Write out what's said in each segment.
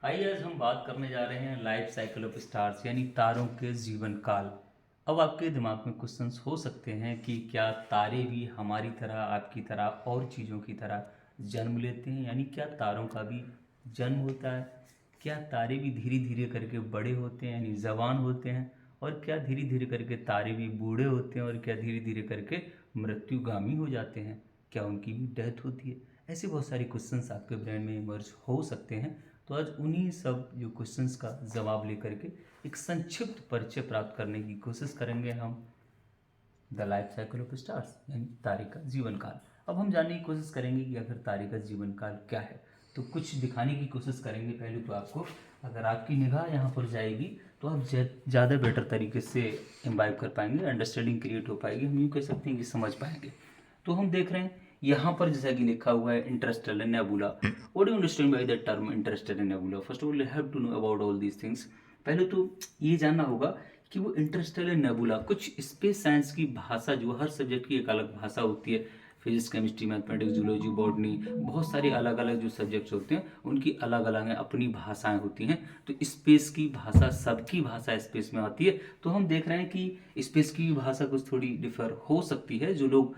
आइए आज हम बात करने जा रहे हैं लाइफ साइकिल ऑफ स्टार्स यानी तारों के जीवन काल। अब आपके दिमाग में क्वेश्चंस हो सकते हैं कि क्या तारे भी हमारी तरह आपकी तरह और चीज़ों की तरह जन्म लेते हैं, यानी क्या तारों का भी जन्म होता है? क्या तारे भी धीरे धीरे करके बड़े होते हैं यानी जवान होते हैं? और क्या धीरे धीरे करके तारे भी बूढ़े होते हैं? और क्या धीरे धीरे करके मृत्युगामी हो जाते हैं? क्या उनकी भी डेथ होती है? ऐसे बहुत सारे क्वेश्चंस आपके ब्रेन में इमर्ज हो सकते हैं। तो आज उन्हीं सब जो क्वेश्चंस का जवाब लेकर के एक संक्षिप्त परिचय प्राप्त करने की कोशिश करेंगे हम the life cycle of stars यानी तारे का जीवन काल। अब हम जानने की कोशिश करेंगे कि आखिर तारे का जीवन काल क्या है। तो कुछ दिखाने की कोशिश करेंगे। पहले तो आपको, अगर आपकी निगाह यहाँ पर जाएगी तो आप ज़्यादा बेटर तरीके से इम्बाइब कर पाएंगे, अंडरस्टैंडिंग क्रिएट हो पाएगी, हम यूँ कह सकते हैं कि समझ पाएंगे। तो हम देख रहे हैं यहाँ पर जैसा कि लिखा हुआ है interstellar nebula. What do you understand by the term interstellar nebula? First of all you have to know about all these things. पहले तो ये जानना होगा कि वो इंटरस्टेलर नेबुला कुछ स्पेस साइंस की भाषा, जो हर सब्जेक्ट की एक अलग भाषा होती है। Physics, chemistry, mathematics, zoology, botany, बहुत सारे अलग अलग जो सब्जेक्ट्स होते हैं उनकी अलग अलग हैं, अपनी भाषाएं होती हैं। तो स्पेस की भाषा, सबकी भाषा स्पेस में आती है। तो हम देख रहे हैं कि स्पेस की भाषा कुछ थोड़ी डिफर हो सकती है, जो लोग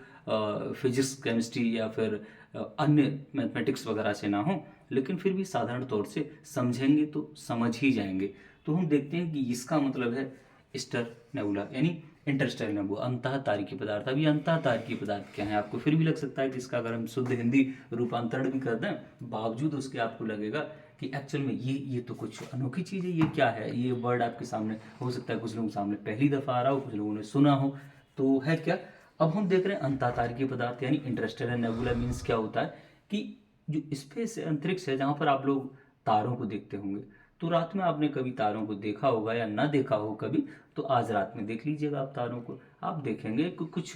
फिजिक्स, केमिस्ट्री या फिर अन्य मैथमेटिक्स वगैरह से ना हो, लेकिन फिर भी साधारण तौर से समझेंगे तो समझ ही जाएंगे। तो हम देखते हैं कि इसका मतलब है स्टर नेबुला यानी इंटरस्टेलर नेबुला, अंतः तारकीय पदार्थ। अब ये अंतः तारकीय पदार्थ क्या है आपको फिर भी लग सकता है कि इसका अगर हम शुद्ध हिंदी रूपांतरण भी कर दें, बावजूद उसके आपको लगेगा कि एक्चुअल में ये तो कुछ अनोखी चीज़ है। ये क्या है? ये वर्ड आपके सामने हो सकता है कुछ लोगों के सामने पहली दफ़ा आ रहा हो, कुछ लोगों ने सुना हो। तो है क्या? अब हम देख रहे हैं अंतः तारकीय पदार्थ यानी इंटरस्टेलर नेबुला मीन्स क्या होता है कि जो स्पेस है, अंतरिक्ष है, जहाँ पर आप लोग तारों को देखते होंगे। तो रात में आपने कभी तारों को देखा होगा या ना देखा हो कभी, तो आज रात में देख लीजिएगा आप तारों को। आप देखेंगे कि कुछ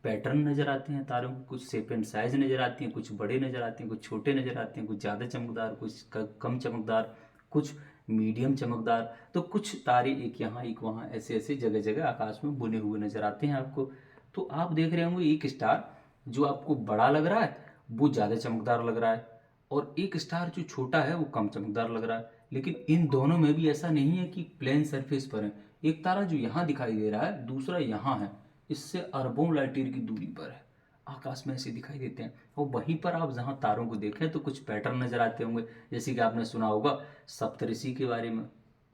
पैटर्न नज़र आते हैं तारों को, कुछ शेप एंड साइज नज़र आती हैं, कुछ बड़े नज़र आते हैं, कुछ छोटे नज़र आते हैं, कुछ ज़्यादा चमकदार, कुछ कम चमकदार, कुछ मीडियम चमकदार। तो कुछ तारे एक यहाँ एक वहाँ ऐसे ऐसे जगह जगह आकाश में बुने हुए नज़र आते हैं आपको। तो आप देख रहे होंगे एक स्टार जो आपको बड़ा लग रहा है वो ज़्यादा चमकदार लग रहा है, और एक स्टार जो छोटा है वो कम चमकदार लग रहा है। लेकिन इन दोनों में भी ऐसा नहीं है कि प्लेन सरफेस पर है। एक तारा जो यहाँ दिखाई दे रहा है, दूसरा यहाँ है, इससे अरबों लाइट ईयर की दूरी पर है। आकाश में ऐसे दिखाई देते हैं। और वहीं पर आप जहाँ तारों को देखें तो कुछ पैटर्न नजर आते होंगे, जैसे कि आपने सुना होगा सप्तऋषि के बारे में,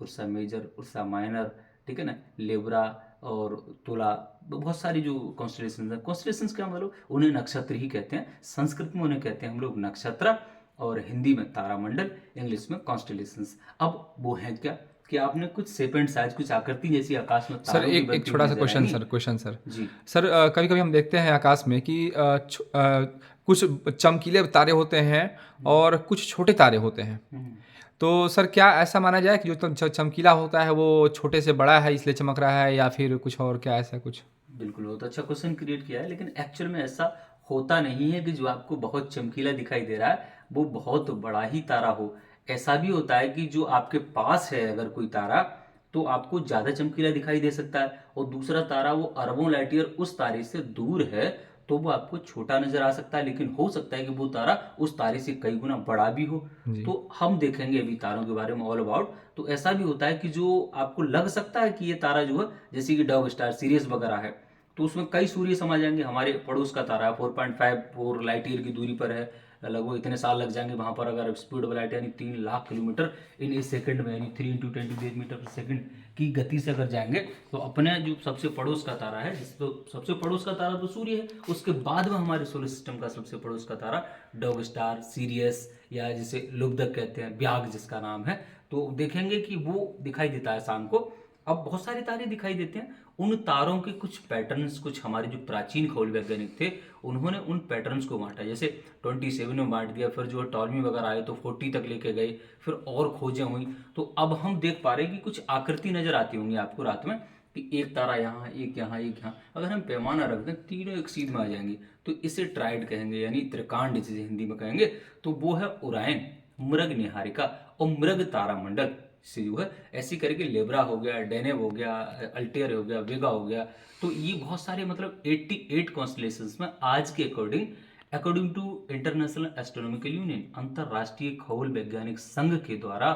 उर्सा मेजर, उर्सा माइनर, ठीक है ना, लिब्रा और तुला। बहुत सारी जो कॉन्स्टलेशन है, कॉन्स्टलेशन क्या मतलब, उन्हें नक्षत्र ही कहते हैं। संस्कृत में उन्हें कहते हैं हम लोग नक्षत्र, और हिंदी में तारामंडल, इंग्लिश में कॉन्स्टलेशंस। अब वो है क्या कि आपने कुछ शेप एंड साइज, कुछ आकृति जैसी आकाश में सर तारों की एक एक बनती हुई छोटा सा नजर क्वेश्चन आएंगी। सर क्वेश्चन सर जी। सर कभी कभी हम देखते हैं आकाश में कि कुछ चमकीले तारे होते हैं और कुछ छोटे तारे होते हैं। हम्म। तो सर क्या ऐसा माना जाए कि जो चमकीला होता है वो छोटे से बड़ा है इसलिए चमक रहा है, या फिर कुछ और, क्या ऐसा कुछ? बिल्कुल, बहुत अच्छा क्वेश्चन क्रिएट किया है, लेकिन एक्चुअल में ऐसा होता नहीं है कि जो आपको बहुत चमकीला दिखाई दे रहा है वो बहुत बड़ा ही तारा हो। ऐसा भी होता है कि जो आपके पास है अगर कोई तारा, तो आपको ज़्यादा चमकीला दिखाई दे सकता है, और दूसरा तारा वो अरबों लाइट ईयर उस तारे से दूर है, तो वो आपको छोटा नजर आ सकता है। लेकिन हो सकता है कि वो तारा उस तारे से कई गुना बड़ा भी हो। जी। तो हम देखेंगे अभी तारों के बारे में ऑल अबाउट। तो ऐसा भी होता है कि जो आपको लग सकता है कि ये तारा जो है, जैसे कि डॉग स्टार, सीरियस वगैरह है, तो उसमें कई सूर्य समा जाएंगे। हमारे पड़ोस का तारा है, 4.54 लाइट ईयर की दूरी पर है, लगभग इतने साल लग जाएंगे वहां पर अगर स्पीड ऑफ लाइट यानी 3 लाख किलोमीटर इन ए सेकंड में, यानी 3 × 10⁻⁸ मीटर पर सेकंड की गति से अगर जाएंगे, तो अपने जो सबसे पड़ोस का तारा है, जिस तो सबसे पड़ोस का तारा तो सूर्य है, उसके बाद में हमारे सोलर सिस्टम का सबसे पड़ोस का तारा डॉग स्टार, सीरियस, या जिसे लुब्धक कहते हैं, ब्याग जिसका नाम है। तो देखेंगे कि वो दिखाई देता है शाम को। अब बहुत सारे तारे दिखाई देते हैं। उन तारों के कुछ पैटर्न्स, कुछ हमारे जो प्राचीन खगोल वैज्ञानिक थे उन्होंने उन पैटर्न्स को बांटा। जैसे 27 में बांट दिया, फिर जो टॉलमी वगैरह आए तो 40 तक लेके गए, फिर और खोजें हुई। तो अब हम देख पा रहे हैं कि कुछ आकृति नजर आती होंगी आपको रात में, कि एक तारा यहाँ, एक यहाँ, एक यहाँ। अगर हम पैमाना रख दें, तीनों एक सीध में आ जाएंगी, तो इसे ट्राइड कहेंगे, यानी त्रिकांड जिसे हिंदी में कहेंगे। तो वो है ओरायन, मृग निहारिका और मृग तारामंडल से जो है, ऐसी करके लेब्रा हो गया, डेनेब हो गया, अल्टेयर हो गया, वेगा हो गया। तो ये बहुत सारे मतलब 88 कॉन्स्टलेशंस में आज के according according to international astronomical union, अंतरराष्ट्रीय खगोल वैज्ञानिक संघ के द्वारा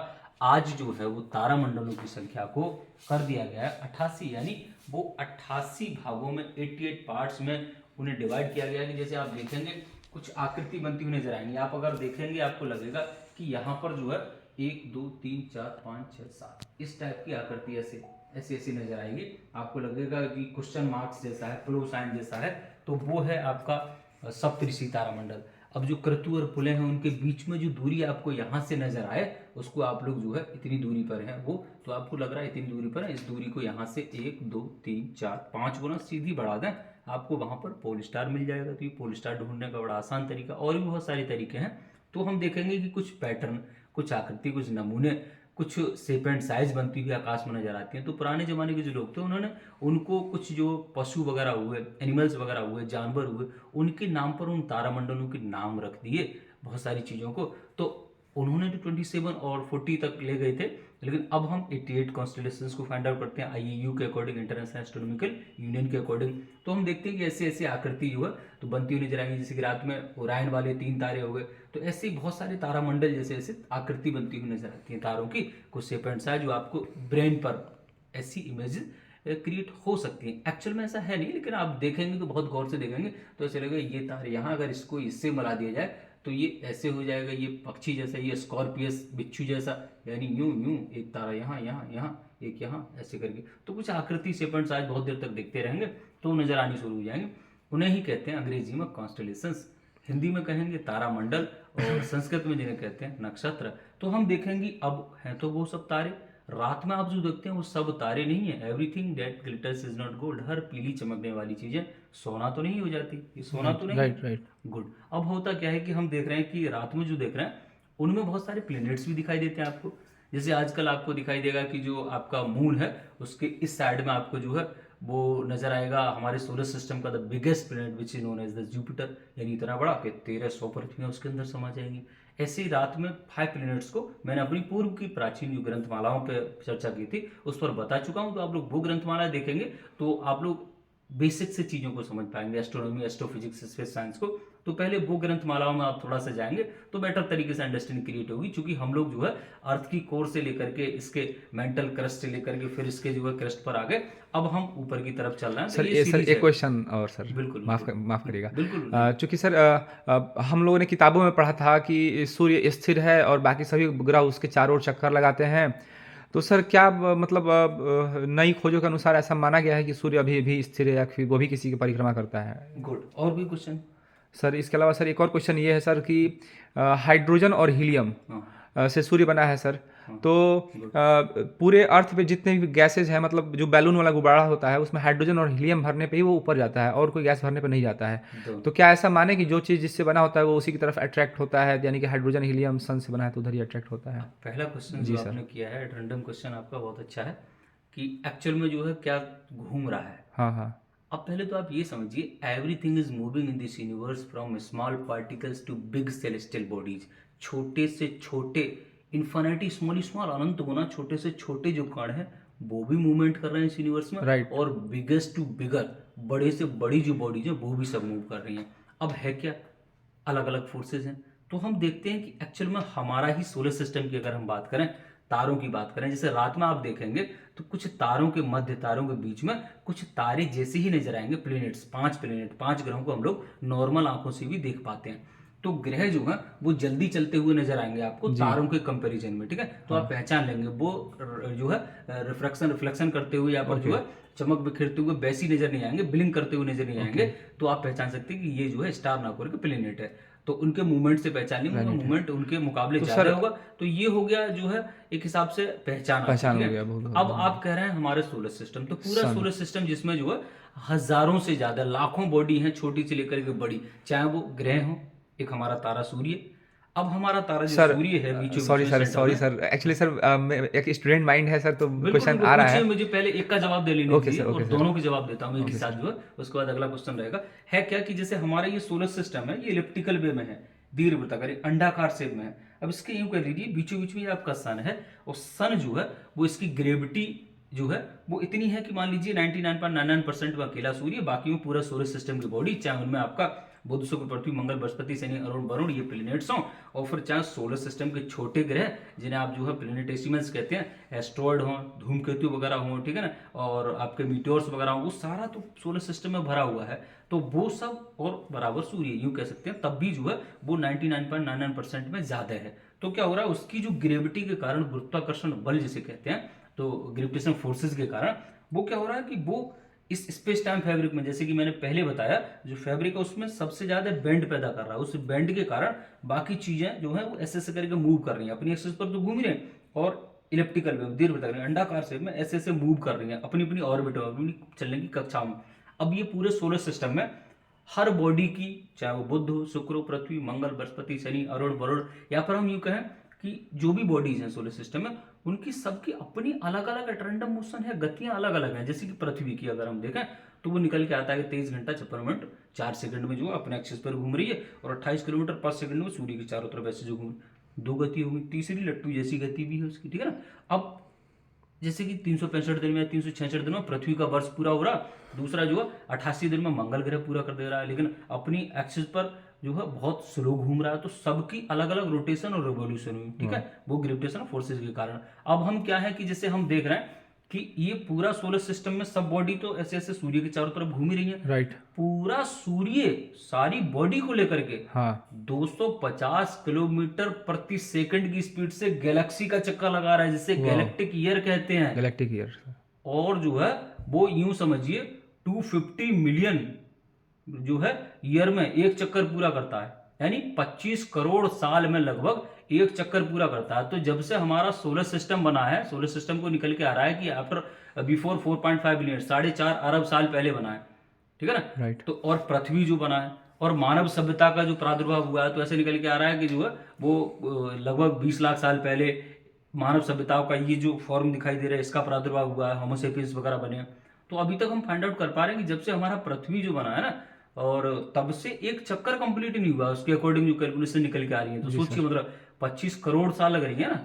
आज जो है वो तारामंडलों की संख्या को कर दिया गया है 88, यानी वो 88 भागों में 88 पार्ट्स में उन्हें डिवाइड किया गया है। कि जैसे आप देखेंगे कुछ आकृति बनती हुई नजर आएंगी, आप अगर देखेंगे आपको लगेगा कि यहाँ पर जो है 1 2 3 4 5 6 7 इस टाइप की आकृति ऐसे ऐसी ऐसी नजर आएगी। आपको लगेगा कि क्वेश्चन मार्क्स जैसा है, प्लस साइन जैसा है, तो वो है आपका सप्तऋषि तारामंडल। अब जो क्रतु और पुले हैं उनके बीच में जो दूरी आपको यहाँ से नजर आए उसको आप लोग जो है इतनी दूरी पर है वो, तो आपको लग रहा है इतनी दूरी पर है, इस दूरी को यहाँ से 1 2 3 4 5 गुना सीधी बढ़ा दें, आपको वहाँ पर पोल स्टार मिल जाएगा। तो ये पोल स्टार ढूंढने का बड़ा आसान तरीका, और भी बहुत सारे तरीके हैं। तो हम देखेंगे कि कुछ पैटर्न, कुछ आकृति, कुछ नमूने, कुछ शेप एंड साइज बनती हुई आकाश में नजर आती हैं। तो पुराने जमाने के जो लोग थे उन्होंने उनको कुछ जो पशु वगैरह हुए, एनिमल्स वगैरह हुए, जानवर हुए, उनके नाम पर उन तारामंडलों के नाम रख दिए बहुत सारी चीज़ों को। तो उन्होंने तो 27 और 40 तक ले गए थे, लेकिन अब हम 88 कॉन्स्टेलेशंस को फाइंड आउट करते हैं आईएयू के अकॉर्डिंग, इंटरनेशनल एस्ट्रोनॉमिकल यूनियन के अकॉर्डिंग। तो हम देखते हैं कि ऐसे ऐसे आकृति जो है तो बनती हुई नजर आएंगी। जैसे कि रात में ओरायन वाले 3 तारे हो गए, तो ऐसे ही बहुत सारे तारामंडल जैसे ऐसे आकृति बनती हुई नजर आती है तारों की, कुछ शेप एंड साइज जो आपको ब्रेन पर ऐसी इमेजेस क्रिएट हो सकती है। एक्चुअल में ऐसा है नहीं, लेकिन आप देखेंगे तो बहुत गौर से देखेंगे तो ऐसे लगेगा ये तारे यहाँ अगर इसको इससे मिला दिया जाए तो ये ऐसे हो जाएगा, ये पक्षी जैसा, ये स्कॉर्पियस बिच्छू जैसा, यानी यूं यूं एक तारा यहाँ यहाँ यहाँ एक यहाँ ऐसे करके। तो कुछ आकृति शेप एंड साइज बहुत देर तक देखते रहेंगे तो नजर आनी शुरू हो जाएंगे। उन्हें ही कहते हैं अंग्रेजी में कॉन्स्टेलेशंस, हिंदी में कहेंगे तारामंडल, और संस्कृत में जिन्हें कहते हैं नक्षत्र। तो हम देखेंगे अब हैं तो वो सब तारे, रात में आप जो देखते हैं वो सब तारे नहीं है। Everything that glitters is not gold, हर पीली चमकने वाली चीजें सोना तो नहीं हो जाती, ये सोना तो नहीं। राइट। गुड। अब होता क्या है कि हम देख रहे हैं कि रात में जो देख रहे हैं उनमें बहुत सारे प्लैनेट्स भी दिखाई देते हैं आपको। जैसे आजकल आपको दिखाई देगा कि जो आपका मून है उसके इस साइड में आपको जो है वो नजर आएगा हमारे सोलर सिस्टम का the biggest planet which is known as the Jupiter, यानी इतना बड़ा कि 1300 पृथ्वियां उसके अंदर समा जाएंगी। ऐसे ही रात में 5 प्लैनेट्स को मैंने अपनी पूर्व की प्राचीन जो ग्रंथमालाओं पे चर्चा की थी उस पर बता चुका हूं। तो आप लोग वो ग्रंथमाला देखेंगे तो आप लोग बेसिक से चीज़ों को समझ पाएंगे, एस्ट्रोनॉमी, एस्ट्रोफिजिक्स, स्पेस साइंस को। तो पहले वो ग्रंथमालाओं में आप थोड़ा सा जाएंगे तो बेटर तरीके से अंडरस्टैंडिंग क्रिएट होगी, क्योंकि हम लोग जो है अर्थ की कोर से लेकर के इसके मेंटल क्रस्ट से लेकर के फिर इसके जो है क्रस्ट पर आ गए, अब हम ऊपर की तरफ चल रहे हैं। सर सीरीज एक है। क्वेश्चन और सर, बिल्कुल माफ करिएगा। बिल्कुल चूंकि सर हम लोगों ने किताबों में पढ़ा था कि सूर्य स्थिर है और बाकी सभी ग्रह उसके चारों ओर चक्कर लगाते हैं। तो सर क्या मतलब नई खोजों के अनुसार ऐसा माना गया है कि सूर्य अभी भी स्थिर है या फिर वो भी किसी की परिक्रमा करता है? गुड। और भी क्वेश्चन? सर इसके अलावा सर एक और क्वेश्चन ये है सर कि हाइड्रोजन और हीलियम से सूर्य बना है सर। तो पूरे अर्थ पे जितने भी गैसेज हैं, मतलब जो बैलून वाला गुब्बारा होता है उसमें हाइड्रोजन और हीलियम भरने पे ही वो ऊपर जाता है और कोई गैस भरने पे नहीं जाता है। तो क्या ऐसा माने कि जो चीज़ जिससे बना होता है वो उसी की तरफ अट्रैक्ट होता है, यानी कि हाइड्रोजन हीलियम सन से बना है तो उधर ही अट्रैक्ट होता है? पहला क्वेश्चन जो आपने किया है रैंडम क्वेश्चन आपका बहुत अच्छा है कि एक्चुअल में जो है क्या घूम रहा है। हाँ। अब पहले तो आप ये समझिए, everything is moving in this universe from small particles to big celestial bodies. छोटे से छोटे, इन्फिनिटी स्मॉल स्मॉल, अनंत गुना छोटे से छोटे जो कण हैं वो भी मूवमेंट कर रहे हैं इस यूनिवर्स में। Right. और बिगेस्ट टू बिगर, बड़े से बड़ी जो बॉडीज है वो भी सब मूव कर रही हैं। अब है क्या, अलग अलग फोर्सेज हैं। तो हम देखते हैं कि एक्चुअल में हमारा ही सोलर सिस्टम की अगर हम बात करें, तारों की बात करें, जैसे रात में आप देखेंगे तो कुछ तारों के मध्य, तारों के बीच में कुछ तारे जैसे ही नजर आएंगे, प्लैनेट्स, 5 ग्रहों को हम लोग नॉर्मल आंखों से भी देख पाते हैं। तो ग्रह जो है वो जल्दी चलते हुए नजर आएंगे आपको तारों के कंपैरिजन में, ठीक है। तो आप पहचान लेंगे वो जो है रिफ्लेक्शन करते हुए या पर जो है चमक बिखेरते हुए वैसी नजर नहीं आएंगे, ब्लिंक करते हुए नजर नहीं आएंगे। तो आप पहचान सकते हैं कि ये जो है स्टार ना करके प्लैनेट है। तो उनके मूवमेंट से पहचान लेंगे, मूवमेंट उनके मुकाबले ज्यादा होगा। तो ये हो गया जो है एक हिसाब से पहचान हो गया। अब आप कह रहे हैं हमारे सोलर सिस्टम, तो पूरा सोलर सिस्टम जिसमें जो है हजारों से ज्यादा, लाखों बॉडी है, छोटी से लेकर के बड़ी, चाहे वो ग्रह हो, एक हमारा तारा सूर्य। अब हमारा तारा जो सूर्य है बीचों सॉरी सर एक्चुअली सर एक स्टूडेंट माइंड है सर, तो क्वेश्चन आ रहा है। मुझे पहले एक का जवाब दे लेने दीजिए और दोनों के जवाब देता हूँ एक ही साथ जो है, उसके बाद अगला क्वेश्चन रहेगा। है क्या कि जैसे हमारा ये सोलर सिस्टम है ये इलिप्टिकल वे में है, दीर्घवृत्ताकार अंडाकार शेप में है। अब इसके यूं कह लीजिए बीचों बीच में आपका सन है, और सन जो है वो इसकी ग्रेविटी जो है वो इतनी है कि मान लीजिए 99.99% में अकेला सूर्य, बाकी में पूरा सोलर सिस्टम की बॉडी, चाहे उनमें आपका बुध शुक्र पृथ्वी मंगल बृहस्पति शनि अरुण वरुण ये प्लेनेट्स हों, और फिर चाहे सोलर सिस्टम के छोटे ग्रह जिन्हें आप जो है प्लेनेटेसिमल्स कहते हैं, एस्ट्रॉयड हों, धूमकेतु वगैरह हों, ठीक है ना, और आपके मीटियोर्स वगैरह हों, वो सारा तो सोलर सिस्टम में भरा हुआ है। तो वो सब और बराबर सूर्य यूं कह सकते हैं, तब भी जो है वो 99.99% में ज्यादा है। तो क्या हो रहा है, उसकी जो ग्रेविटी के कारण, गुरुत्वाकर्षण बल जिसे कहते हैं, तो ग्रेविटेशन फोर्सेस के कारण वो क्या हो रहा है कि वो इस स्पेस टाइम फैब्रिक में, जैसे कि मैंने पहले बताया, जो फैब्रिक है उसमें सबसे ज्यादा बेंड पैदा कर रहा है। उस बेंड के कारण बाकी चीजें जो है वो ऐसे ऐसे करके मूव कर रही हैं, अपनी एक्सिस पर तो घूम रही हैं, और इलेप्टिकल में दीर्घवृत्ताकार में अंडाकार शेप में ऐसे ऐसे मूव कर रही हैं अपनी अपनी ऑर्बिट में, अपनी चलने की कक्षा में। अब ये पूरे सोलर सिस्टम में हर बॉडी की, चाहे वो बुध हो, शुक्र हो, पृथ्वी, मंगल, बृहस्पति, शनि, अरुण, वरुण, या फिर हम यूं कहें कि जो भी बॉडीज हैं सोलर सिस्टम में, उनकी सबकी अपनी अलग अलग रैंडम मोशन है, गतियां अलग अलग हैं। जैसे कि पृथ्वी की अगर हम देखें तो वो निकल के आता है कि 23 घंटा 56 मिनट 4 सेकंड में जो है अपने एक्सिस पर घूम रही है, और 28 किलोमीटर 5 सेकंड में सूर्य के चारों तरफ ऐसे जो घूम, दो गति होगी, तीसरी लट्टू जैसी गति भी है उसकी, ठीक है ना। अब जैसे कि 365 दिन में 366 दिन में पृथ्वी का वर्ष पूरा हो रहा, दूसरा जो है 88 दिन में मंगल ग्रह पूरा कर दे रहा है, लेकिन अपनी एक्सिस पर जो है बहुत स्लो घूम रहा है। तो सबकी अलग अलग रोटेशन और रिवोल्यूशन हुई, ठीक है, वो ग्रेविटेशन फोर्सेस के कारण। अब हम क्या है कि जैसे हम देख रहे हैं कि ये पूरा सोलर सिस्टम में सब बॉडी तो ऐसे ऐसे सूर्य के चारों तरफ घूम ही रही है, राइट। पूरा सूर्य सारी बॉडी को लेकर के हाँ 250 किलोमीटर प्रति सेकंड की स्पीड से गैलेक्सी का चक्कर लगा रहा है, जिसे गैलेक्टिक ईयर कहते हैं। Galactic year. और जो है वो यूं समझिए 250 मिलियन जो है ईयर में एक चक्कर पूरा करता है, यानी 25 करोड़ साल में लगभग एक चक्कर पूरा करता है। तो जब से हमारा सोलर सिस्टम बना है, सोलर सिस्टम को निकल के आ रहा है कि आफ्टर बिफोर 4.5 बिलियन, 4.5 अरब साल पहले बना है, ठीक है ना, राइट। तो और पृथ्वी जो बना है और मानव सभ्यता का जो प्रादुर्भाव हुआ है, तो ऐसे निकल के आ रहा है कि जो है वो लगभग 20 लाख साल पहले मानव सभ्यताओं का ये जो फॉर्म दिखाई दे रहा है, इसका प्रादुर्भाव हुआ है, होमोसेपियंस वगैरह बने। तो अभी तक हम फाइंड आउट कर पा रहे हैं कि जब से हमारा पृथ्वी जो बना है ना, और तब से एक चक्कर कंप्लीट नहीं हुआ, उसके अकॉर्डिंग जो कैलकुलेशन निकल के आ रही है, तो सोचिए मतलब 25 करोड़ साल लग रही है ना।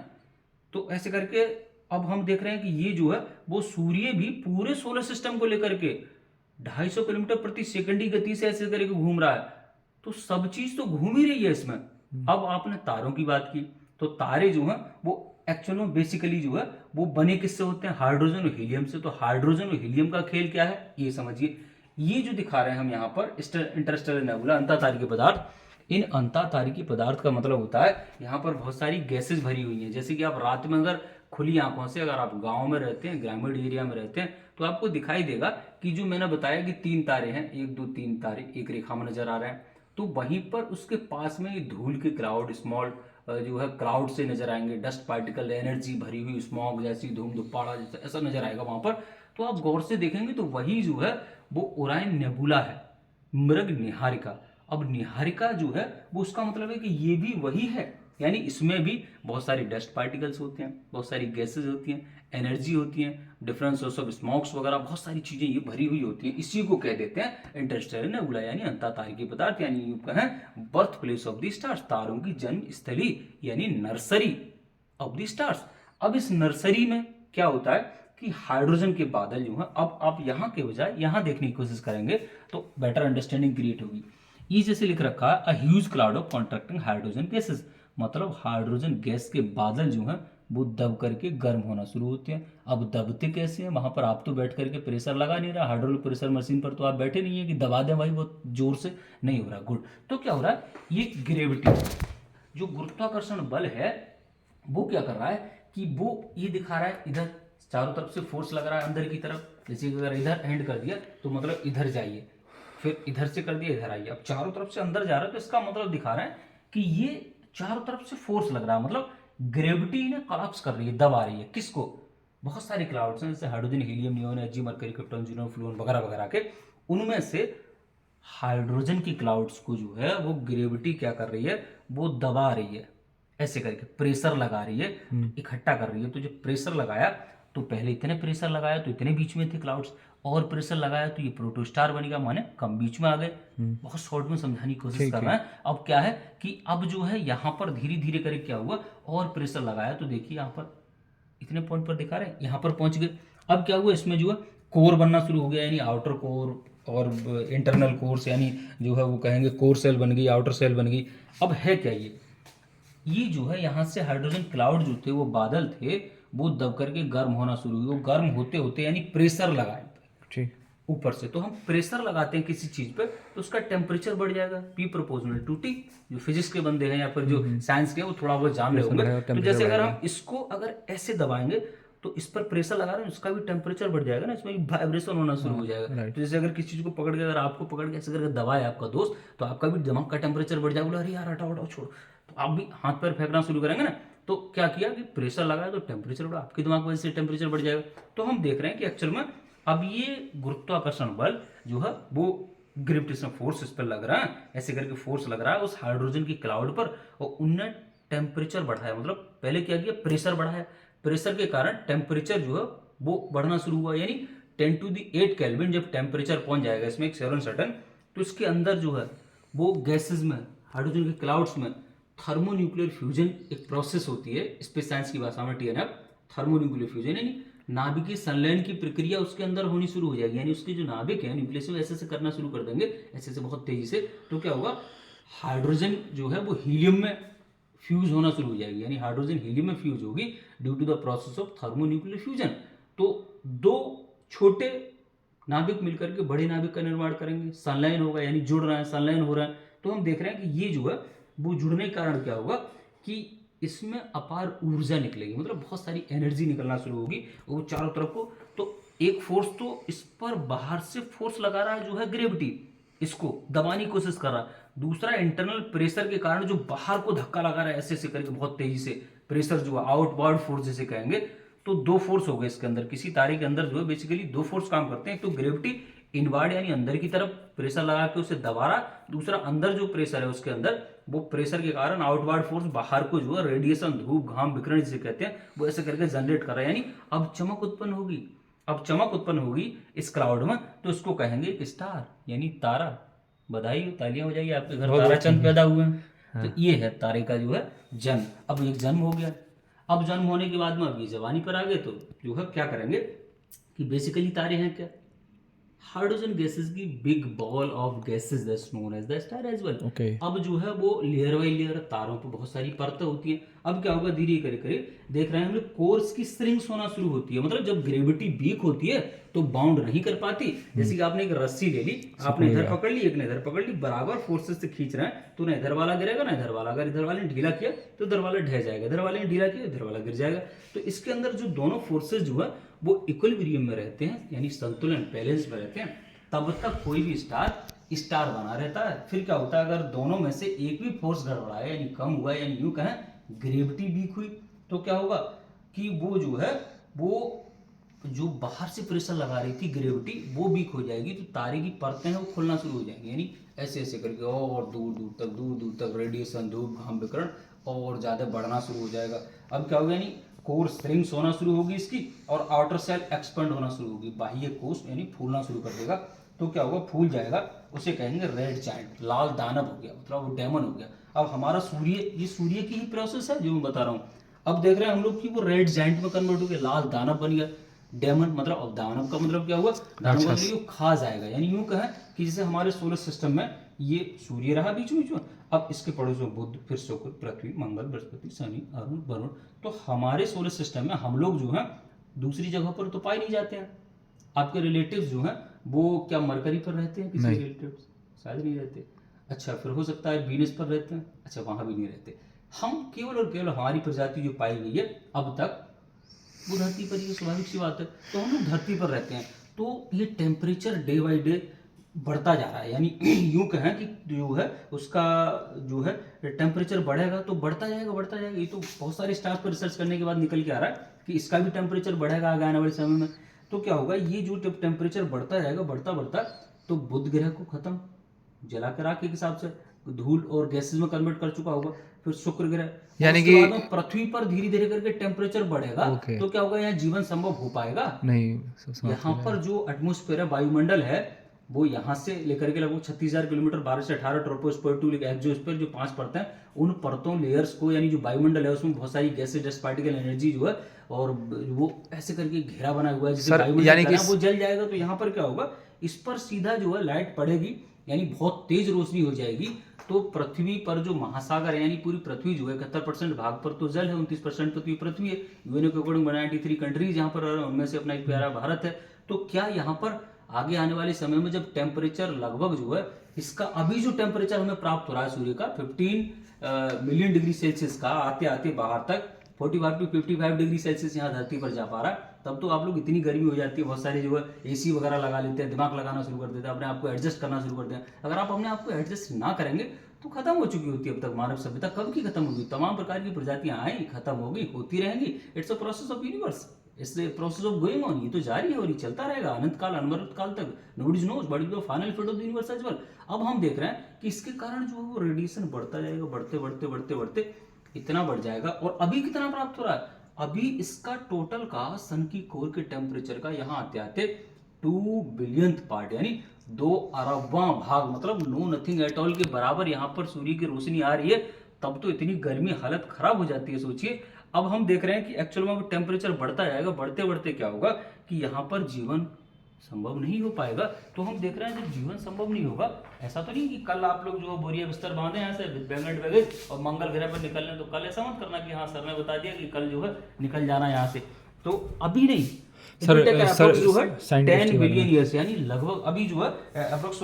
तो ऐसे करके अब हम देख रहे हैं कि ये जो है वो सूर्य भी पूरे सोलर सिस्टम को लेकर के 250 किलोमीटर प्रति सेकंड की गति से ऐसे करके घूम रहा है। तो सब चीज तो घूम ही रही है इसमें। अब आपने तारों की बात की, तो तारे जो हैं वो एक्चुअल में बेसिकली जो है वो बने किससे होते हैं, हाइड्रोजन और हीलियम से। तो हाइड्रोजन और हीलियम का खेल क्या है ये समझिए। ये जो दिखा रहे हैं हम यहाँ पर इंटरस्टेलर नेबुला, अंतःतारिकी पदार्थ, इन अंतःतारिकी पदार्थ का मतलब होता है यहाँ पर बहुत सारी गैसेस भरी हुई हैं। जैसे कि आप रात में अगर खुली आंखों से, अगर आप गांव में रहते हैं, ग्रामीण एरिया में रहते हैं, तो आपको दिखाई देगा कि जो मैंने बताया कि 3 तारे हैं, 1 2 3 तारे एक रेखा में नजर आ रहे हैं, तो वहीं पर उसके पास में ये धूल के क्लाउड, स्मॉल जो है क्लाउड से नजर आएंगे, डस्ट पार्टिकल, एनर्जी भरी हुई स्मॉग जैसी, धूम धुप्पाड़ा जैसा ऐसा नजर आएगा वहां पर। तो आप गौर से देखेंगे तो वही जो है वो ओराइन नेबुला है, मृग निहारिका। अब निहारिका जो है वो उसका मतलब है कि ये भी वही है, यानी इसमें भी बहुत सारी डस्ट पार्टिकल्स होते हैं, बहुत सारी गैसेज होती हैं, एनर्जी होती है, डिफरेंट सोर्स ऑफ स्मोक्स वगैरह, बहुत सारी चीजें ये भरी हुई होती हैं। इसी को कह देते हैं इंटरस्टेलर नेबुला, यानी अंतःतारिकी पदार्थ, यानी यूं कहें birth place of the stars, तारों की जन्म स्थली, यानी नर्सरी ऑफ द स्टार्स। अब इस नर्सरी में क्या होता है कि हाइड्रोजन के बादल जो है, अब आप यहाँ के बजाय यहाँ देखने की कोशिश करेंगे तो बेटर अंडरस्टैंडिंग क्रिएट होगी। ये जैसे लिख रखा है a huge cloud of contracting hydrogen gases, मतलब हाइड्रोजन गैस के बादल जो हैं वो दब करके गर्म होना शुरू होते हैं। अब दबते कैसे हैं, वहां पर आप तो बैठ करके प्रेशर लगा नहीं रहा, हाइड्रोलिक प्रेशर मशीन पर तो आप बैठे नहीं है कि दबा दें भाई, वो जोर से नहीं हो रहा। गुड। तो क्या हो रहा है, ये ग्रेविटी जो गुरुत्वाकर्षण बल है वो क्या कर रहा है कि वो ये दिखा रहा है इधर चारों तरफ से फोर्स लग रहा है अंदर की तरफ। जैसे कि अगर इधर एंड कर दिया तो मतलब इधर जाइए, फिर इधर से कर दिया इधर आइए। अब चारों तरफ से अंदर जा रहा है तो इसका मतलब दिखा रहा है कि ये चारों तरफ से फोर्स लग रहा है, मतलब ग्रेविटी ने कोलैप्स कर रही है, दबा रही है। किसको? बहुत सारे क्लाउड्स हैं जैसे hydrogen, helium, neon, H, mercury, krypton, xenon, फ्लून वगैरह वगैरह के, उनमें से हाइड्रोजन की क्लाउड्स को जो है वो ग्रेविटी क्या कर रही है, वो दबा रही है, ऐसे करके प्रेशर लगा रही है, इकट्ठा कर रही है। तो जो प्रेशर लगाया तो पहले इतने प्रेशर लगाया तो इतने बीच में थे क्लाउड्स, और प्रेशर लगाया तो ये प्रोटोस्टार बन गया, माने कम बीच में आ गए। बहुत शॉर्ट में समझाने की कोशिश कर रहा है। अब क्या है कि अब जो है यहाँ पर धीरे धीरे करके क्या हुआ, और प्रेशर लगाया तो देखिए यहाँ पर इतने पॉइंट पर दिखा रहे हैं, यहाँ पर पहुंच गए। अब क्या हुआ, इसमें जो है कोर बनना शुरू हो गया, यानी आउटर कोर, और इंटरनल कोर्स यानी जो है वो कहेंगे कोर सेल बन गई, आउटर सेल बन गई। अब है क्या ये जो है यहाँ से हाइड्रोजन क्लाउड जो थे वो बादल थे, वो दब करके गर्म होना शुरू हुए। वो गर्म होते होते यानी प्रेशर लगा इन पे जी ऊपर से, तो हम प्रेशर लगाते हैं किसी चीज पे तो उसका टेम्परेचर बढ़ जाएगा, पी प्रोपोर्शनल टू टी। जो फिजिक्स के बंदे हैं या फिर जो साइंस के हैं वो थोड़ा बहुत जान रहे होंगे। तो जैसे अगर हम इसको अगर ऐसे दबाएंगे तो इस पर प्रेशर लगा रहे हैं, उसका भी टेम्परेचर बढ़ जाएगा ना, इसमें भी वाइब्रेशन होना शुरू हो जाएगा। तो जैसे अगर किसी चीज को पकड़ के, अगर आपको पकड़ के ऐसे करके दबाए आपका दोस्त, तो आपका भी दिमाग का टेम्परेचर बढ़ जाएगा, बोला अरे यार हटाओ हटाओ छोड़ो, तो आप भी हाथ पैर फेंकना शुरू करेंगे ना। तो क्या किया कि प्रेशर लगाया तो टेम्परेचर बढ़ा, आपके दिमाग में से टेम्परेचर बढ़ जाएगा। तो हम देख रहे हैं कि एक्चुअल में अब ये गुरुत्वाकर्षण बल जो है वो ग्रेविटेशनल फोर्स इस पर लग रहा है, ऐसे करके फोर्स लग रहा है उस हाइड्रोजन की क्लाउड पर, और उनने टेम्परेचर बढ़ाया। मतलब पहले क्या किया, प्रेशर बढ़ाया, प्रेशर के कारण टेम्परेचर जो है वो बढ़ना शुरू हुआ। यानी 10⁸ केल्विन जब टेम्परेचर पहुंच जाएगा इसमें एक सर्टन, तो इसके अंदर जो है वो गैसेस में, हाइड्रोजन के क्लाउड्स में थर्मोन्यूक्लियर फ्यूजन एक प्रोसेस होती है, स्पेस साइंस की भाषा में TNF, थर्मोन्यूक्लियर फ्यूजन, यानी नाभिकीय संलयन की प्रक्रिया उसके अंदर होनी शुरू हो जाएगी। यानी उसके जो नाभिक है न्यूक्लियस में ऐसे से करना शुरू कर देंगे, ऐसे से बहुत तेजी से। तो क्या होगा, हाइड्रोजन जो है वो हीलियम में फ्यूज होना शुरू हो जाएगी, यानी हाइड्रोजन हीलियम में फ्यूज होगी due to the process of thermonuclear fusion. तो दो छोटे नाभिक मिलकर के बड़े नाभिक का निर्माण करेंगे, संलयन होगा, यानी जुड़ रहा है, संलयन हो रहा है। तो हम देख रहे हैं कि ये जो है वो जुड़ने के कारण क्या होगा कि इसमें अपार ऊर्जा निकलेगी, मतलब बहुत सारी एनर्जी निकलना शुरू होगी वो चारों तरफ को। तो एक फोर्स तो इस पर बाहर से फोर्स लगा रहा है जो है ग्रेविटी, इसको दबाने की कोशिश कर रहा है। दूसरा इंटरनल प्रेशर के कारण जो बाहर को धक्का लगा रहा है ऐसे ऐसे करके बहुत तेजी से, प्रेशर जो है आउटवर्ड फोर्स जैसे कहेंगे। तो दो फोर्स हो गए इसके अंदर, किसी तारे के अंदर जो है बेसिकली दो फोर्स काम करते हैं। एक तो ग्रेविटी इनवर्ड यानी अंदर की तरफ प्रेशर लगा के उसे दबा रहा, दूसरा अंदर जो प्रेशर है उसके अंदर, वो प्रेशर के कारण आउटवर्ड फोर्स बाहर को जो है रेडिएशन, धूप घाम विकिरण जिसे कहते हैं, वो ऐसे करके जनरेट कर रहा है। यानी अब चमक उत्पन्न होगी, अब चमक उत्पन्न होगी इस क्लाउड में, तो इसको कहेंगे एक स्टार यानी तारा। बधाई हो, तालियां हो जाएगी, आपके घर तारा चंद पैदा हुए हैं। तो ये है तारे का जो है जन्म। अब एक जन्म हो गया, अब जन्म होने के बाद में अब ये जवानी पर आ गए, तो जो है क्या करेंगे कि बेसिकली तारे हैं क्या, हाइड्रोजन गैसेस की big ball of gases that's known as the star as well. अब जो है वो लेयर बाई लेयर तारों पर बहुत सारी परतें होती हैं। अब क्या होगा, धीरे करे करे देख रहे हैं हम लोग, कोर्स की स्ट्रिंग्स होना शुरू होती है। मतलब जब ग्रेविटी वीक होती है तो बाउंड नहीं कर पाती। जैसे कि आपने एक रस्सी ले ली, आपने इधर पकड़ ली, एक ने इधर पकड़ ली, बराबर फोर्सेस से खींच रहे हैं, तो ना इधर वाला गिरेगा ना इधर वाला। अगर इधर वाले ने ढीला किया तो इधर वाला ढह जाएगा, इधर वाले ने ढीला किया इधर वाला गिर जाएगा। तो इसके अंदर जो दोनों फोर्सेस जो है वो इक्विलिब्रियम में रहते हैं, यानी संतुलन, बैलेंस में रहते हैं, तब तक कोई भी स्टार बना रहता है। फिर क्या होता है, अगर दोनों में से एक भी फोर्स गड़बड़ाया यानी कम हुआ, यानी यूं कहें ग्रेविटी वीक हुई, तो क्या होगा कि वो जो है वो जो बाहर से प्रेशर लगा रही थी ग्रेविटी वो वीक हो जाएगी, तो तारे की परतें हैं वो खुलना शुरू हो जाएंगी। यानी ऐसे ऐसे करके और दूर दूर तक रेडिएशन, धूप घाम विकिरण और ज़्यादा बढ़ना शुरू हो जाएगा। अब क्या होगा, यानी कोर स्ट्रिंग्स होना शुरू होगी इसकी, और आउटर सेल एक्सपेंड होना शुरू होगी, बाह्य कोश यानी फूलना शुरू कर देगा। तो क्या होगा, फूल जाएगा, उसे कहेंगे रेड जायंट, लाल दानव हो गया, मतलब वो डेमन हो गया। अब हमारा सूर्य, ये सूर्य की ही प्रोसेस है जो मैं बता रहा हूँ। अब देख रहे हैं हम लोग कि वो रेड जायंट में कन्वर्ट हो गया, लाल दानव बन गया, डेमन। मतलब अब दानव का मतलब क्या हुआ, दानव का मतलब खा जाएगा। यानी यूं कहें कि जैसे हमारे सोलर सिस्टम में ये सूर्य रहा बीच में, अब इसके पड़ोस में बुध, फिर शुक्र, पृथ्वी, मंगल, बृहस्पति, शनि, अरुण, वरुण। तो हमारे सोलर सिस्टम में हम लोग जो है दूसरी जगह पर तो पाए नहीं जाते हैं। आपके रिलेटिव्स जो हैं वो क्या मरकरी पर रहते हैं, किसी रिलेटिव्स शायद नहीं रहते। अच्छा, फिर हो सकता है वीनस पर रहते हैं, अच्छा वहां भी नहीं रहते। हम केवल और केवल हमारी प्रजाति जो पाई गई है अब तक वो धरती पर ही, स्वाभाविक सी बात है। तो हम लोग धरती पर रहते हैं, तो ये टेम्परेचर डे बाई डे बढ़ता जा रहा है। यानी यूं कहें कि जो है उसका जो है टेम्परेचर बढ़ेगा तो बढ़ता जाएगा। ये तो बहुत सारे स्टार्स पर रिसर्च करने के बाद निकल के आ रहा है कि इसका भी टेम्परेचर बढ़ेगा आगे वाले समय में। तो क्या होगा, ये जो टेम्परेचर बढ़ता जाएगा, बढ़ता तो बुध ग्रह को खत्म जला कर आके के हिसाब से धूल और गैसेस में कन्वर्ट कर चुका होगा। फिर शुक्र ग्रह, यानी कि पृथ्वी पर धीरे धीरे करके टेम्परेचर बढ़ेगा। तो क्या होगा, यहाँ जीवन संभव हो पाएगा नहीं। यहाँ पर जो एटमॉस्फेयर है, वायुमंडल है, वो यहाँ से लेकर के लगभग 36,000 किलोमीटर, 12 से 18 ट्रोपोस्फीयर टू एक्सोस्फीयर, जो 5 परतें हैं, उन परतों लेयर्स को, यानी जो वायुमंडल है उसमें बहुत सारी गैसेस, डस्ट पार्टिकल, एनर्जी जो है, और वो ऐसे करके घेरा बना हुआ है जिससे वायुमंडल यानी कि वो जल जाएगा। तो यहाँ पर क्या होगा, इस पर सीधा जो है लाइट पड़ेगी, यानी बहुत तेज रोशनी हो जाएगी, तो पृथ्वी पर जो महासागर है यानी पूरी पृथ्वी जो है 71% भाग पर तो जल है, 29% पृथ्वी है। यूएनओ के अकॉर्डिंग 93 कंट्रीज यहाँ पर, उनमें से अपना एक प्यारा भारत है। तो क्या यहाँ पर आगे आने वाले समय में जब टेम्परेचर लगभग जो है इसका, अभी जो टेम्परेचर हमें प्राप्त हो रहा है सूर्य का 15 मिलियन डिग्री सेल्सियस का, आते आते बाहर तक 45 to 55 डिग्री सेल्सियस यहाँ धरती पर जा पा रहा है, तब तो आप लोग इतनी गर्मी हो जाती है, बहुत सारे जो है एसी वगैरह लगा लेते हैं, दिमाग लगाना शुरू कर देते हैं, अपने आप को एडजस्ट करना शुरू करते हैं। अगर आप अपने आप को एडजस्ट ना करेंगे तो खत्म हो चुकी होती है अब तक मानव सभ्यता, कब की खत्म होगी। तमाम प्रकार की प्रजातियां आई, खत्म हो गई, होती रहेंगी। It's a process of universe, it's the process of going on. ये तो जारी है और ये चलता रहेगा अनंत काल, अनवरत काल तक। Nobody knows what is the final fate of the universe as well. अब हम देख रहे हैं कि इसके कारण जो है वो रेडिएशन बढ़ता जाएगा, बढ़ते बढ़ते बढ़ते बढ़ते इतना बढ़ जाएगा। और अभी कितना प्राप्त हो रहा है, अभी इसका टोटल का सन की कोर के टेम्परेचर का यहाँ आते आते 2 बिलियंथ पार्ट, यानी 2 अरबवां भाग, मतलब नो नथिंग एट ऑल के बराबर यहाँ पर सूर्य की रोशनी आ रही है। तब तो इतनी गर्मी, हालत खराब हो जाती है, सोचिए। अब हम देख रहे हैं कि एक्चुअल में टेम्परेचर बढ़ता जाएगा, बढ़ते बढ़ते क्या होगा कि यहाँ पर जीवन संभव नहीं हो पाएगा। तो हम देख रहे हैं जब जीवन संभव नहीं होगा, ऐसा तो नहीं कि कल आप लोग जो बोरिया बिस्तर बांधे यहाँ से बैगेज बैगेज और मंगल ग्रह पर निकल लें, तो कल ऐसा मत करना कि हाँ सर ने बता दिया कि कल जो है निकल जाना यहाँ से, तो अभी नहीं। सर जो है 10 बिलियन ईयर्स, यानी लगभग अभी जो है अप्रोक्स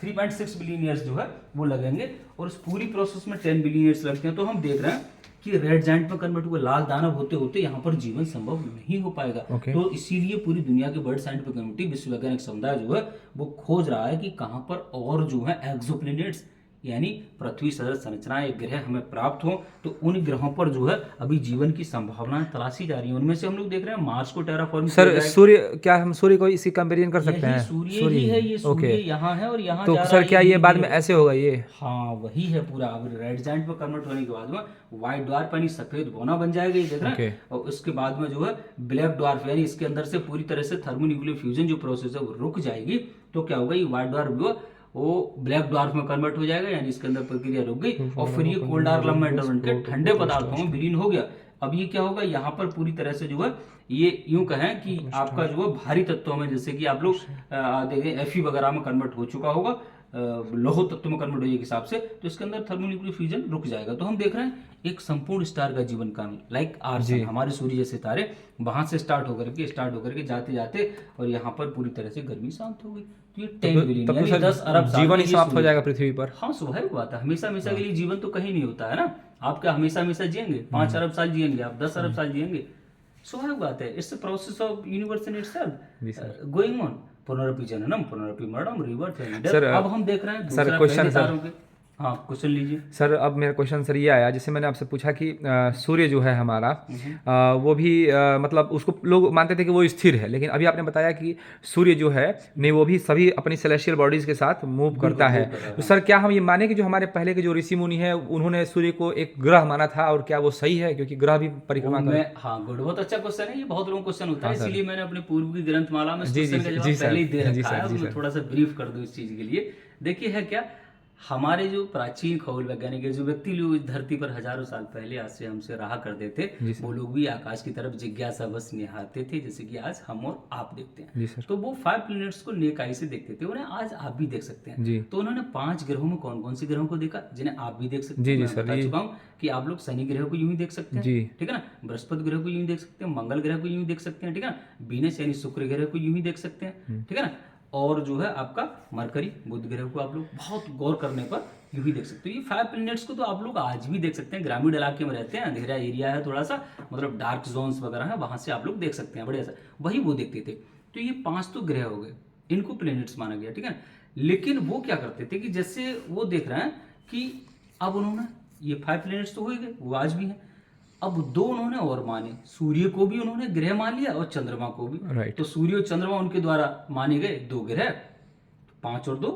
3.6 बिलियन ईयर्स जो है वो लगेंगे, और इस पूरी प्रोसेस में 10 बिलियन ईयर्स लगते हैं। तो हम देख रहे हैं कि रेड जायंट में कन्वर्ट हुए लाल दानव होते होते यहाँ पर जीवन संभव नहीं हो पाएगा। तो इसीलिए पूरी दुनिया के बर्ड साइंटिफिक कम्युनिटी, विश्व वैज्ञानिक समुदाय जो है वो खोज रहा है कि कहाँ पर और जो है एक्सोप्लैनेट्स, यानी पृथ्वी सदृश संरचनाएं ग्रह हमें प्राप्त हो, तो उन ग्रहों पर जो है अभी जीवन की संभावनाएं तलाशी जा रही है। उनमें से हम लोग देख रहे हैं मार्स को टेराफॉर्मिंग। सर सूर्य, क्या हम सूर्य को इसी कंपेरिजन कर सकते हैं? सूर्य ही है, ये सूर्य यहाँ है और यहाँ तो जा सर रहा क्या ये बाद में ऐसे होगा ये? हाँ वही है पूरा। अब रेड जायंट में कन्वर्ट होने के बाद में व्हाइट ड्वार्फ यानी सफेद बोना बन जाएगा, ये देख रहे हैं। और उसके बाद में जो है ब्लैक ड्वार्फ, यानी इसके अंदर से पूरी तरह से थर्मोन्यूक्लियर फ्यूजन जो प्रोसेस है वो रुक जाएगी। तो क्या होगा, ये व्हाइट ड्वार्फ जो है वो ब्लैक ड्वार्फ में कन्वर्ट हो जाएगा, यानी इसके अंदर प्रक्रिया रुक गई, और फिर ये कोल्ड डार्क लंबा बन के ठंडे पदार्थों में विलीन हो गया। अब ये क्या होगा, यहाँ पर पूरी तरह से जो है ये यूं कहें कि आपका जो है भारी तत्वों में, जैसे कि आप लोग देखें Fe वगैरह में कन्वर्ट हो चुका होगा, लौह तत्व में कन्वर्ट होने के हिसाब से, तो इसके अंदर थर्मोन्यूक्लियर फ्यूजन रुक जाएगा। तो हम देख रहे हैं एक संपूर्ण स्टार का जीवन काल, लाइक आर्स, हमारे सूर्य जैसे तारे, वहां से स्टार्ट होकर के जाते जाते और यहाँ पर पूरी तरह से गर्मी शांत हो गई। तो ये 10 बिलियन यानी 10 अरब साल जीवन ही समाप्त हो जाएगा पृथ्वी पर। हाँ स्वाभाविक बात है, हमेशा हमेशा के लिए जीवन तो कहीं नहीं होता है ना। आप क्या हमेशा हमेशा जिएंगे? 5 अरब साल जिएंगे आप, 10 अरब साल जिएंगे, स्वाभाविक बात है। It's a process of universe in itself going on, पुनरपि जननम पुनरपि मरणम, रीबर्थ एंड डेथ। अब हम देख रहे हैं सर क्वेश्चन सर, हाँ क्वेश्चन लीजिए सर। अब मेरा क्वेश्चन सर ये आया, जैसे मैंने आपसे पूछा कि सूर्य जो है हमारा वो भी मतलब उसको लोग मानते थे कि वो स्थिर है, लेकिन अभी आपने बताया कि सूर्य जो है नहीं, वो भी सभी अपनी सेलेस्टियल बॉडीज के साथ मूव करता है। तो सर क्या हम ये माने कि जो हमारे पहले के जो ऋषि मुनि है उन्होंने सूर्य को एक ग्रह माना था, और क्या वो सही है? क्योंकि ग्रह भी परिक्रमा कर। हाँ गुड, बहुत अच्छा क्वेश्चन है ये, बहुत लोगों क्वेश्चन होता है, इसलिए मैंने अपने पूर्व की ग्रंथमाला में क्वेश्चन का जवाब पहले ही दे रखा है। मैं थोड़ा सा ब्रीफ कर दूं इस चीज के लिए। देखिए है क्या, हमारे जो प्राचीन खगोल वैज्ञानिक है, जो व्यक्ति लोग इस धरती पर हजारों साल पहले आज से हमसे रहा करते थे, वो लोग भी आकाश की तरफ जिज्ञासा बस निहारते थे, जैसे कि आज हम और आप देखते हैं। तो वो 5 प्लैनेट्स को नेक आई से देखते थे, उन्हें आज आप भी देख सकते हैं। तो उन्होंने 5 ग्रहों में कौन कौन से ग्रहों को देखा जिन्हें आप भी देख सकते हैं। मैं बता चुका हूँ कि आप लोग शनि ग्रह को यूं ही देख सकते हैं, ठीक है ना, बृहस्पति ग्रह को यूं ही देख सकते हैं, मंगल ग्रह को यूं ही देख सकते हैं, ठीक है ना, वीनस यानी शुक्र ग्रह को यूं ही देख सकते हैं, ठीक है ना, और जो है आपका मरकरी बुध ग्रह को आप लोग बहुत गौर करने पर यूं ही देख सकते हो। ये 5 प्लैनेट्स को तो आप लोग आज भी देख सकते हैं। ग्रामीण इलाके में रहते हैं, अंधेरा एरिया है थोड़ा सा, मतलब डार्क जोन्स वगैरह है, वहां से आप लोग देख सकते हैं बढ़िया सा, वही वो देखते थे। तो ये 5 तो ग्रह हो गए, इनको प्लैनेट्स माना गया, ठीक है। लेकिन वो क्या करते थे कि जैसे वो देख रहे हैं कि अब उन्होंने ये 5 प्लैनेट्स तो हो ही गए, वो आज भी हैं, अब 2 उन्होंने और माने, सूर्य को भी उन्होंने ग्रह मान लिया और चंद्रमा को भी। तो सूर्य और चंद्रमा उनके द्वारा माने गए 2 ग्रह, 5 और 2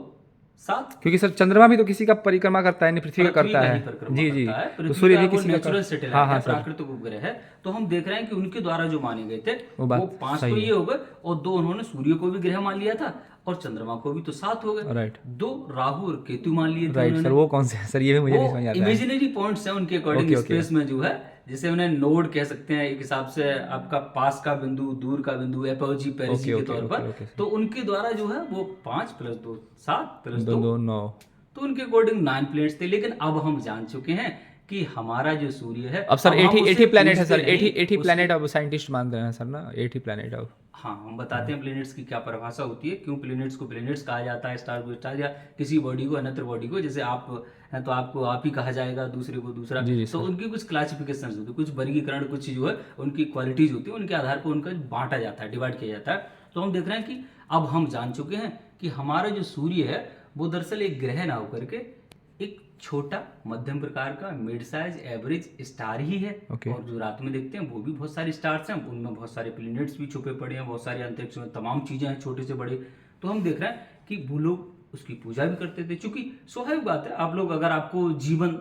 7। क्योंकि सर चंद्रमा भी तो किसी का परिक्रमा करता है, नहीं पृथ्वी का करता है। जी जी, तो सूर्य भी किसी नेचुरल सैटेलाइट है, प्राकृतिक उपग्रह है। तो हम देख रहे हैं कि उनके द्वारा जो माने गए थे वो 5 तो ये हो गए, और 2 उन्होंने सूर्य को भी ग्रह मान लिया था और चंद्रमा को भी, तो 7 हो गए। 2 राहु और केतु मान लिए थे। सर वो कौन से है सर, ये भी मुझे नहीं समझ आता है। इमेजिनरी पॉइंट्स हैं उनके अकॉर्डिंग, स्पेस में जो है जैसे उन्हें नोड कह सकते हैं एक हिसाब से, आपका पास का बिंदु, दूर का बिंदु, एपोजी पेरिजी के तौर पर। तो उनके द्वारा जो है वो 5 + 2 7 + 2 9। तो उनके अकॉर्डिंग 9 प्लेनेट्स थे। लेकिन अब हम जान चुके हैं कि हमारा जो सूर्य है, अब सर हम 80 उससे प्लेनेट है पूछते सर, नहीं, 80 प्लेनेट अब साइंटिस्ट मान रहे हैं सर ना, 80 प्लेनेट अब। हाँ, हम बताते हैं प्लेनेट्स की क्या परिभाषा होती है, क्यों प्लेनेट्स को प्लेनेट्स कहा जाता है, स्टार को स्टार, या किसी बॉडी को अनदर बॉडी को। जैसे आप हैं तो आपको आप ही कहा जाएगा, दूसरे को दूसरा। जी तो उनकी कुछ क्लासिफिकेशन होती है, कुछ वर्गीकरण, कुछ जो है उनकी क्वालिटीज होती है, उनके आधार पर उनका बांटा जाता है, डिवाइड किया जाता है। तो हम देख रहे हैं कि अब हम जान चुके हैं कि हमारा जो सूर्य है वो दरअसल एक ग्रह ना होकर के एक छोटा मध्यम प्रकार का मिड साइज एवरेज स्टार ही है। और जो रात में देखते हैं वो भी बहुत सारे स्टार्स हैं, उनमें बहुत सारे प्लैनेट्स भी छुपे पड़े हैं, बहुत सारे अंतरिक्ष में तमाम चीजें हैं, छोटे से बड़े। तो हम देख रहे हैं कि वो लोग उसकी पूजा भी करते थे, क्योंकि स्वाभाविक बात है, आप लोग अगर आपको जीवन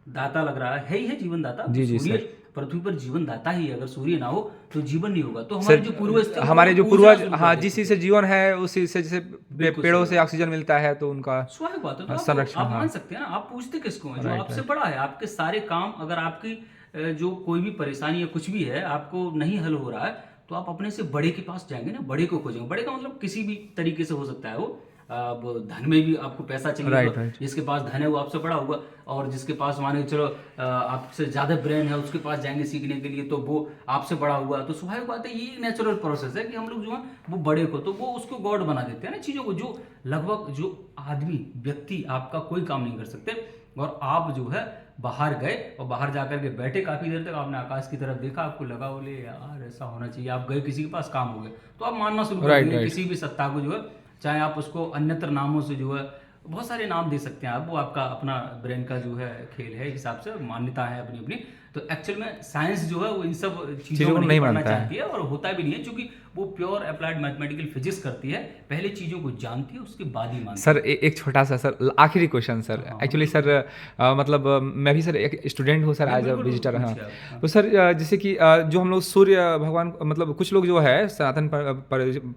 दाता लग रहा है ही है जीवन दाता, जी सूर्य सर। पृथ्वी पर जीवन दाता ही है। अगर सूर्य ना हो तो जीवन नहीं होगा। तो हमारे जो पूर्वज थे, हमारे जो वो पूर्वज, पूजना शुरू हाँ, कर जिस देते चीज से जीवन है उसी से, जैसे बिल्कुल पेड़ों सही से ऑक्सीजन मिलता है तो उनका स्वाभाविक बात है। तो संरक्षण, आप मान हाँ। सकते हैं ना, आप पूछते किसको हैं? जो राइट, आपसे राइट। बड़ा है। आपके सारे काम, अगर आपकी जो कोई भी परेशानी या कुछ भी है आपको नहीं हल हो रहा है, तो आप अपने से बड़े के पास जाएंगे ना, बड़े को खोजेंगे। बड़े का मतलब किसी भी तरीके से हो सकता है वो। अब धन में भी आपको पैसा चाहिए राइट, होगा, राइट। जिसके पास धन है वो आपसे बड़ा होगा, और जिसके पास माने चलो आपसे ज्यादा ब्रेन है उसके पास जाएंगे सीखने के लिए, तो वो आपसे बड़ा हुआ। तो स्वाभाविक बात है, ये नेचुरल प्रोसेस है कि हम लोग जो है वो बड़े को, तो वो उसको गॉड बना देते हैं ना चीजों को। जो लगभग जो आदमी व्यक्ति आपका कोई काम नहीं कर सकते, और आप जो है बाहर गए और बाहर जाकर के बैठे काफी देर तक, आपने आकाश की तरफ देखा, आपको लगा बोले यार ऐसा होना चाहिए, आप गए किसी के पास, काम हो गए, तो आप मानना शुरू कर देंगे किसी भी सत्ता को जो है, चाहे आप उसको अन्यत्र नामों से जो है बहुत सारे नाम दे सकते हैं आप, वो आपका अपना ब्रेन का जो है खेल है, हिसाब से मान्यता है अपनी अपनी। तो एक्चुअल में साइंस जो है वो इन सब चीजों को नहीं पढ़ना चाहती है, और होता भी नहीं है, क्योंकि वो प्योर अप्लाइड मैथमेटिकल फिजिक्स करती है, पहले चीजों को जानती है उसके बाद ही मानती सर। एक छोटा सा सर आखिरी क्वेश्चन सर, एक्चुअली सर मतलब मैं भी सर एक स्टूडेंट हूँ सर, एज अ विजिटर। हाँ, तो सर जैसे कि जो हम लोग सूर्य भगवान, मतलब कुछ लोग जो है सनातन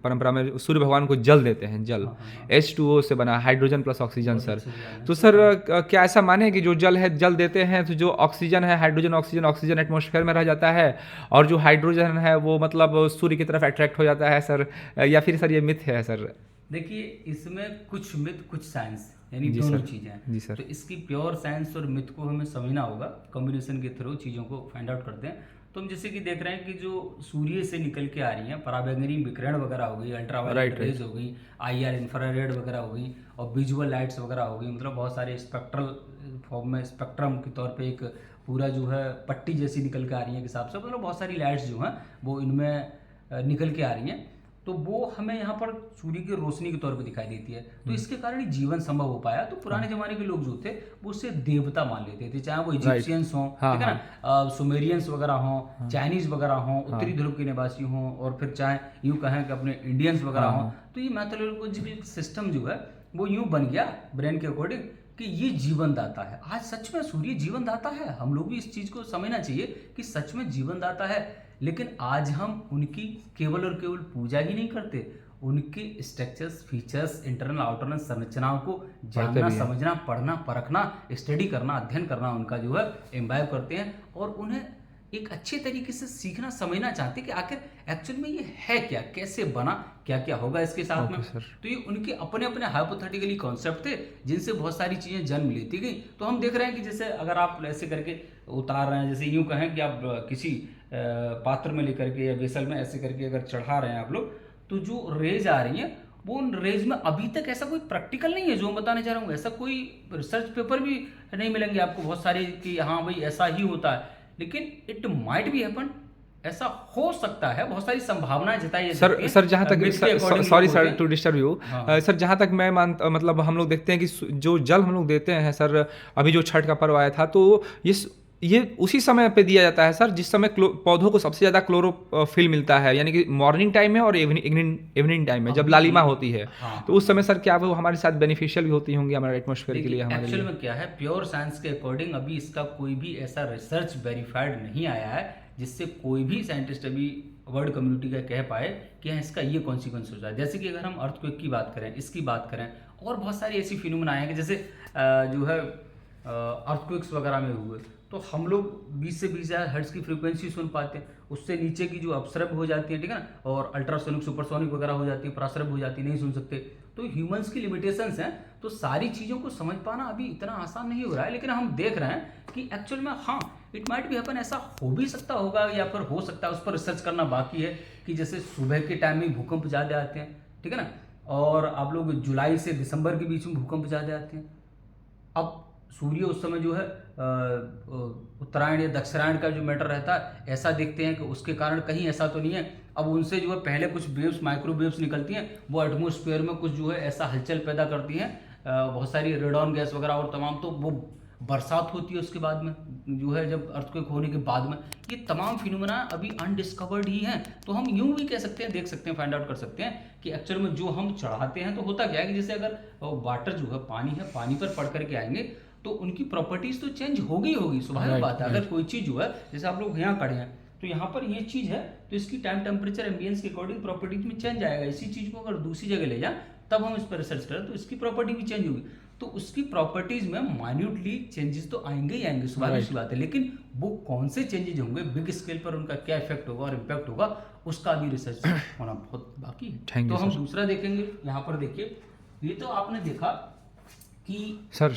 परंपरा में सूर्य भगवान को जल देते हैं, जल H2O से बना, हाइड्रोजन प्लस ऑक्सीजन सर। तो सर क्या ऐसा माने कि जो जल है, जल देते हैं तो जो ऑक्सीजन है, हाइड्रोजन ऑक्सीजन एटमॉस्फेयर में रह जाता है, और जो हाइड्रोजन है वो मतलब सूर्य की तरफ अट्रैक्ट हो जाता है सर, या फिर सर ये मिथ है सर? देखिए, इसमें कुछ मिथ कुछ साइंस, यानी जी दोनों सर। चीजें हैं। जी सर। तो इसकी प्योर साइंस और मिथ को हमें समझना होगा, कॉम्बिनेशन के थ्रू चीजों को फाइंड आउट करते हैं। तो हम जैसे कि देख रहे हैं कि जो सूर्य से निकल के आ रही हैं पराबैंगनी विकिरण वगैरह हो गई, अल्ट्रावायलेट रेज हो गई, IR इंफ्रारेड वगैरह हो गई, और विजुअल लाइट्स वगैरह हो गई, मतलब बहुत सारे स्पेक्ट्रल फॉर्म में, स्पेक्ट्रम के तौर पे एक पूरा जो है पट्टी जैसी निकल के आ रही है हिसाब से, मतलब बहुत सारी लाइट्स जो हैं वो इनमें निकल के आ रही हैं। तो वो हमें यहाँ पर सूर्य की रोशनी के तौर पे दिखाई देती है, तो इसके कारण ही जीवन संभव हो पाया। तो पुराने जमाने के लोग जो थे वो उससे देवता मान लेते थे, चाहे वो इजिप्शियंस हों, ठीक है ना, सुमेरियंस वगैरह हों, चाइनीज वगैरह हों, उत्तरी ध्रुव के निवासी हों, और फिर चाहे यूं कहें कि अपने इंडियंस वगैरह हों। तो ये मैथोलॉजिकल सिस्टम जो है वो यूं बन गया ब्रेन के अकॉर्डिंग कि ये जीवन दाता है। आज सच में सूर्य जीवन दाता है, हम लोग भी इस चीज को समझना चाहिए कि सच में जीवन दाता है। लेकिन आज हम उनकी केवल और केवल पूजा ही नहीं करते, उनके स्ट्रक्चर्स, फीचर्स, इंटरनल आउटरनल संरचनाओं को जानना, समझना, पढ़ना, परखना, स्टडी करना, अध्ययन करना, उनका जो है इम्बाइब करते हैं, और उन्हें एक अच्छे तरीके से सीखना, समझना चाहते हैं कि आखिर एक्चुअल में ये है क्या, कैसे बना, क्या क्या होगा इसके साथ में। तो ये उनके अपने अपने हाइपोथेटिकली कॉन्सेप्ट थे, जिनसे बहुत सारी चीजें जन्म लेती गई। तो हम देख रहे हैं कि जैसे अगर आप ऐसे करके उतार रहे हैं, जैसे यूं कहें कि आप किसी पात्र में लेकर के या वेसल में ऐसे करके अगर चढ़ा रहे हैं आप लोग, तो जो रेज आ रही हैं वो उन रेज में अभी तक ऐसा कोई प्रैक्टिकल नहीं है जो मैं बताने जा रहा हूँ, ऐसा कोई रिसर्च पेपर भी नहीं मिलेंगे आपको बहुत सारे कि हाँ भाई ऐसा ही होता है, लेकिन इट माइट बी हैपन, ऐसा हो सकता है, बहुत सारी संभावनाएं जताई जाती हैं। सर जहाँ तक, sorry sir to disturb you, sir जहाँ तक मैं मानता, मतलब हम लोग देखते हैं कि जो जल हम लोग देते हैं सर, अभी जो छठ का पर्व आया था, तो ये उसी समय पे दिया जाता है सर जिस समय पौधों को सबसे ज्यादा क्लोरोफिल मिलता है, यानी कि मॉर्निंग टाइम में और इवनिंग टाइम में जब लालिमा होती है। तो उस समय सर क्या वो हमारे साथ बेनिफिशियल भी होती होंगी हमारे एटमॉस्फेयर के लिए, हमारे लिए? एक्चुअल में क्या है, प्योर साइंस के अकॉर्डिंग अभी इसका कोई भी ऐसा रिसर्च वेरीफाइड नहीं आया है जिससे कोई भी साइंटिस्ट अभी वर्ल्ड कम्युनिटी का कह पाए कि हाँ इसका ये कॉन्सिक्वेंस हो जाए। जैसे कि अगर हम अर्थक्वेक की बात करें, इसकी बात करें, और बहुत सारी ऐसी फिनोमेना हैं कि जैसे जो है अर्थक्वेक्स वगैरह में हुए, तो हम लोग 20 से 20,000 हर्ट्ज की फ्रीक्वेंसी सुन पाते हैं, उससे नीचे की जो अपसरब हो जाती है, ठीक है ना, और अल्ट्रासोनिक सुपरसोनिक वगैरह हो जाती है, प्रासरब हो जाती है, नहीं सुन सकते। तो ह्यूमंस की लिमिटेशंस हैं, तो सारी चीज़ों को समझ पाना अभी इतना आसान नहीं हो रहा है, लेकिन हम देख रहे हैं कि एक्चुअल में हाँ इट माइट भी हैपन, ऐसा हो भी सकता होगा या फिर हो सकता है, उस पर रिसर्च करना बाकी है कि जैसे सुबह के टाइम में भूकंप ज़्यादा आते हैं, ठीक है ना, और आप लोग जुलाई से दिसंबर के बीच में भूकंप ज़्यादा आते हैं। अब सूर्य उस समय जो है उत्तरायण या दक्षिणायण का जो मैटर रहता है, ऐसा देखते हैं कि उसके कारण कहीं ऐसा तो नहीं है, अब उनसे जो है पहले कुछ वेव्स, माइक्रोवेव्स निकलती हैं, वो एटमॉस्फेयर में कुछ जो है ऐसा हलचल पैदा करती हैं, बहुत सारी रेडॉन गैस वगैरह और तमाम, तो वो बरसात होती है उसके बाद में, जो है जब अर्थक्वेक होने के बाद में, ये तमाम फिनोमेना अभी अनडिस्कवर्ड ही हैं। तो हम यूं भी कह सकते हैं, देख सकते हैं, फाइंड आउट कर सकते हैं कि एक्चुअल में जो हम चढ़ाते हैं, तो होता क्या है कि जैसे अगर वाटर जो है, पानी है, पानी पर पड़ करके आएंगे तो उनकी प्रॉपर्टीज तो चेंज होगी स्वाभाविक बात है। अगर कोई चीज़ जो है, जैसे आप लोग यहाँ खड़े हैं तो यहाँ पर ये चीज़ है, तो इसकी टाइम, टेम्परेचर, एम्बियंस के अकॉर्डिंग प्रॉपर्टीज में चेंज आएगा। इसी चीज़ को अगर दूसरी जगह ले जाए तब हम इस पर रिसर्च करें तो इसकी प्रॉपर्टी भी चेंज होगी, तो उसकी प्रॉपर्टीज में माइन्यूटली चेंजेस तो आएंगे ही आएंगे, स्वाभाविक सी बात है, लेकिन वो कौन से चेंजेस होंगे, बिग स्केल पर उनका क्या इफेक्ट होगा और इम्पैक्ट होगा, उसका भी रिसर्च होना बहुत बाकी है। तो हम दूसरा देखेंगे, यहाँ पर देखिए, ये तो आपने देखा कि सर